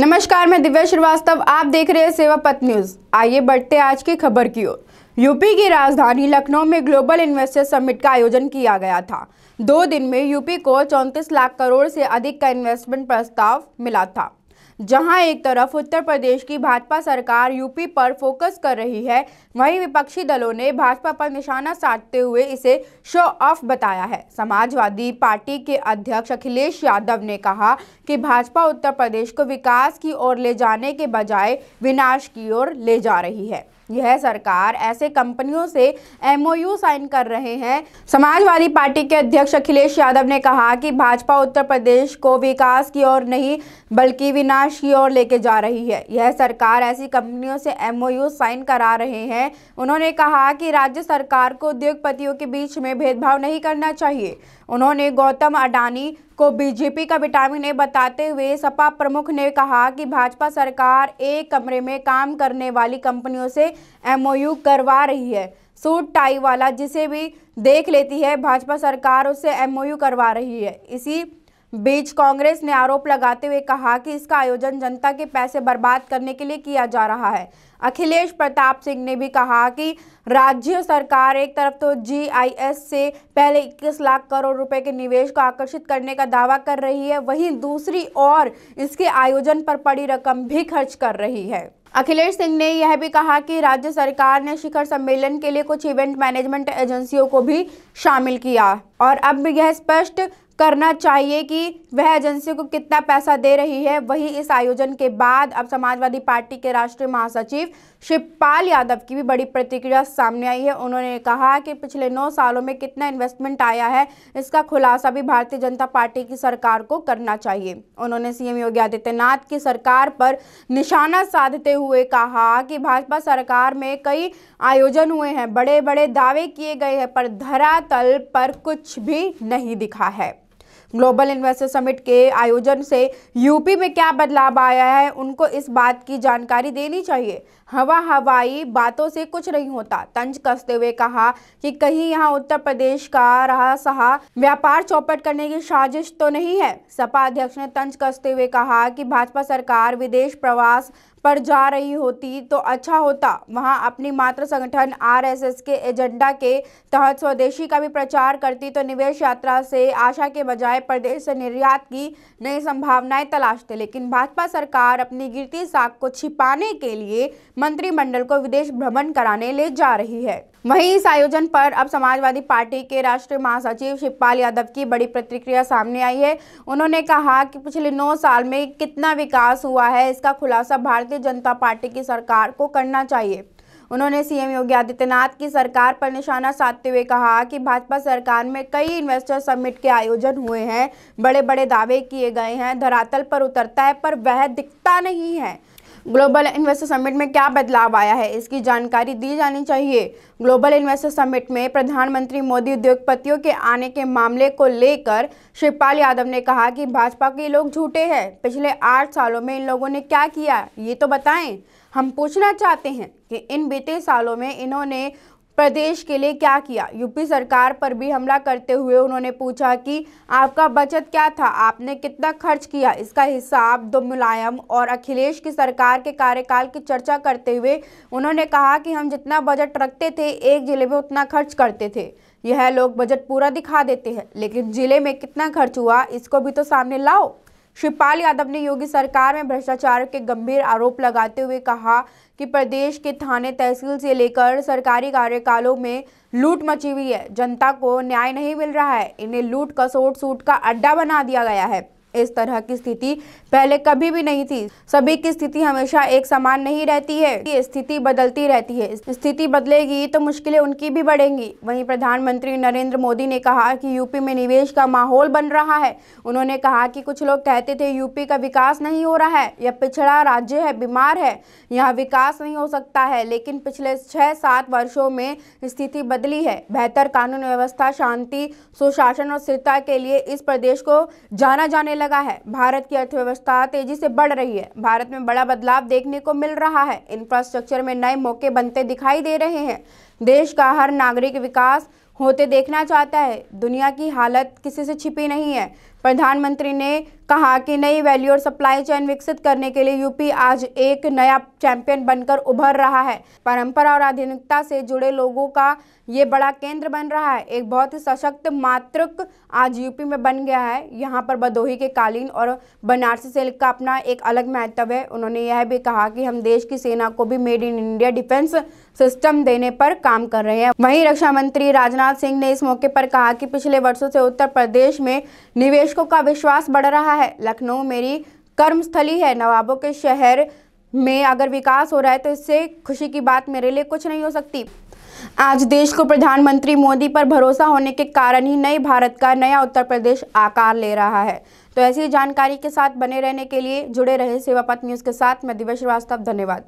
नमस्कार, मैं दिव्या श्रीवास्तव। आप देख रहे हैं सेवा पथ न्यूज। आइए बढ़ते आज की खबर की ओर। यूपी की राजधानी लखनऊ में ग्लोबल इन्वेस्टर समिट का आयोजन किया गया था। 2 दिन में यूपी को 34 लाख करोड़ से अधिक का इन्वेस्टमेंट प्रस्ताव मिला था। जहां एक तरफ उत्तर प्रदेश की भाजपा सरकार यूपी पर फोकस कर रही है, वहीं विपक्षी दलों ने भाजपा पर निशाना साधते हुए इसे शो ऑफ बताया है। समाजवादी पार्टी के अध्यक्ष अखिलेश यादव ने कहा कि भाजपा उत्तर प्रदेश को विकास की ओर ले जाने के बजाय विनाश की ओर ले जा रही है। यह सरकार ऐसे कंपनियों से एमओयू साइन कर रहे हैं। समाजवादी पार्टी के अध्यक्ष अखिलेश यादव ने कहा कि भाजपा उत्तर प्रदेश को विकास की ओर नहीं बल्कि विनाश की ओर लेके जा रही है। यह सरकार ऐसी कंपनियों से एमओयू साइन करा रहे हैं। उन्होंने कहा कि राज्य सरकार को उद्योगपतियों के बीच में भेदभाव नहीं करना चाहिए। उन्होंने गौतम अडानी को बीजेपी का विटामिन ए बताते हुए सपा प्रमुख ने कहा कि भाजपा सरकार एक कमरे में काम करने वाली कंपनियों से एमओयू करवा रही है। सूट टाई वाला जिसे भी देख लेती है भाजपा सरकार उससे एमओयू करवा रही है। इसी बीच कांग्रेस ने आरोप लगाते हुए कहा कि इसका आयोजन जनता के पैसे बर्बाद करने के लिए किया जा रहा है। अखिलेश प्रताप सिंह ने भी कहा कि राज्य सरकार एक तरफ तो जीआईएस से पहले 21 लाख करोड़ रुपए के निवेश को आकर्षित करने का दावा कर रही है, वहीं दूसरी ओर इसके आयोजन पर पड़ी रकम भी खर्च कर रही है। अखिलेश सिंह ने यह भी कहा कि राज्य सरकार ने शिखर सम्मेलन के लिए कुछ इवेंट मैनेजमेंट एजेंसियों को भी शामिल किया और अब यह स्पष्ट करना चाहिए कि वह एजेंसी को कितना पैसा दे रही है। वहीं इस आयोजन के बाद अब समाजवादी पार्टी के राष्ट्रीय महासचिव शिवपाल यादव की भी बड़ी प्रतिक्रिया सामने आई है। उन्होंने कहा कि पिछले 9 सालों में कितना इन्वेस्टमेंट आया है, इसका खुलासा भी भारतीय जनता पार्टी की सरकार को करना चाहिए। उन्होंने सीएम योगी आदित्यनाथ की सरकार पर निशाना साधते हुए कहा कि भाजपा सरकार में कई आयोजन हुए हैं, बड़े बड़े दावे किए गए हैं, पर धरातल पर कुछ भी नहीं दिखा है। ग्लोबल इन्वेस्टर समिट के आयोजन से यूपी में क्या बदलाव आया है, उनको इस बात की जानकारी देनी चाहिए। हवाई बातों से कुछ नहीं होता। तंज कसते हुए कहा कि कहीं यहाँ उत्तर प्रदेश का रहा सहा व्यापार चौपट करने की साजिश तो नहीं है। सपा अध्यक्ष ने तंज कसते हुए कहा कि भाजपा सरकार विदेश प्रवास पर जा रही होती तो अच्छा होता, वहां अपनी मातृ संगठन आरएसएस के एजेंडा के तहत स्वदेशी का भी प्रचार करती तो निवेश यात्रा से आशा के बजाय प्रदेश से निर्यात की नई संभावनाएं तलाशते। लेकिन भाजपा सरकार अपनी गिरती साख को छिपाने के लिए मंत्रिमंडल को विदेश भ्रमण कराने ले जा रही है। वहीं इस आयोजन पर अब समाजवादी पार्टी के राष्ट्रीय महासचिव शिवपाल यादव की बड़ी प्रतिक्रिया सामने आई है। उन्होंने कहा कि पिछले 9 साल में कितना विकास हुआ है, इसका खुलासा भारतीय जनता पार्टी की सरकार को करना चाहिए। उन्होंने सीएम योगी आदित्यनाथ की सरकार पर निशाना साधते हुए कहा कि भाजपा सरकार में कई इन्वेस्टर समिट के आयोजन हुए हैं, बड़े बड़े दावे किए गए हैं, धरातल पर उतरता है पर वह दिखता नहीं है। ग्लोबल इन्वेस्टर समिट में क्या बदलाव आया है, इसकी जानकारी दी जानी चाहिए। ग्लोबल इन्वेस्टर समिट में प्रधानमंत्री मोदी उद्योगपतियों के आने के मामले को लेकर शिवपाल यादव ने कहा कि भाजपा के लोग झूठे हैं। पिछले 8 सालों में इन लोगों ने क्या किया, ये तो बताएं। हम पूछना चाहते हैं कि इन बीते सालों में इन्होंने प्रदेश के लिए क्या किया। यूपी सरकार पर भी हमला करते हुए उन्होंने पूछा कि आपका बजट क्या था, आपने कितना खर्च किया, इसका हिसाब दो। मुलायम और अखिलेश की सरकार के कार्यकाल की चर्चा करते हुए उन्होंने कहा कि हम जितना बजट रखते थे एक जिले में उतना खर्च करते थे। यह लोग बजट पूरा दिखा देते हैं, लेकिन जिले में कितना खर्च हुआ इसको भी तो सामने लाओ। शिवपाल यादव ने योगी सरकार में भ्रष्टाचार के गंभीर आरोप लगाते हुए कहा कि प्रदेश के थाने तहसील से लेकर सरकारी कार्यकालों में लूट मची हुई है, जनता को न्याय नहीं मिल रहा है, इन्हें लूट कसोट सूट का अड्डा बना दिया गया है। इस तरह की स्थिति पहले कभी भी नहीं थी। सभी की स्थिति हमेशा एक समान नहीं रहती है, ये स्थिति बदलती रहती है। स्थिति बदलेगी तो मुश्किलें उनकी भी बढ़ेंगी। वहीं प्रधानमंत्री नरेंद्र मोदी ने कहा कि यूपी में निवेश का माहौल बन रहा है। उन्होंने कहा कि कुछ लोग कहते थे यूपी का विकास नहीं हो रहा है, यह पिछड़ा राज्य है, बीमार है, यहाँ विकास नहीं हो सकता है, लेकिन पिछले 6-7 वर्षों में स्थिति बदली है। बेहतर कानून व्यवस्था, शांति, सुशासन और स्थिरता के लिए इस प्रदेश को जाना जाने लगा है। भारत की अर्थव्यवस्था तेजी से बढ़ रही है। भारत में बड़ा बदलाव देखने को मिल रहा है। इंफ्रास्ट्रक्चर में नए मौके बनते दिखाई दे रहे हैं। देश का हर नागरिक विकास होते देखना चाहता है। दुनिया की हालत किसी से छिपी नहीं है। प्रधानमंत्री ने कहा कि नई वैल्यू और सप्लाई चेन विकसित करने के लिए यूपी आज एक नया चैंपियन बनकर उभर रहा है। परंपरा और आधुनिकता से जुड़े लोगों का ये बड़ा केंद्र बन रहा है। एक बहुत ही सशक्त मातृक आज यूपी में बन गया है। यहाँ पर भदोही के कालीन और बनारसी सिल्क का अपना एक अलग महत्व है। उन्होंने यह भी कहा कि हम देश की सेना को भी made in India defence system देने पर काम कर रहे हैं। वहीं रक्षा मंत्री राजनाथ सिंह ने इस मौके पर कहा कि पिछले वर्षों से उत्तर प्रदेश में निवेशकों का विश्वास बढ़ रहा है। लखनऊ मेरी कर्मस्थली है। नवाबों के शहर में अगर विकास हो रहा है तो इससे खुशी की बात मेरे लिए कुछ नहीं हो सकती। आज देश को प्रधानमंत्री मोदी पर भरोसा होने के कारण ही नए भारत का नया उत्तर प्रदेश आकार ले रहा है। तो ऐसी जानकारी के साथ बने रहने के लिए जुड़े रहे सेवा पथ न्यूज़ के साथ। मैं दिव्या श्रीवास्तव, धन्यवाद।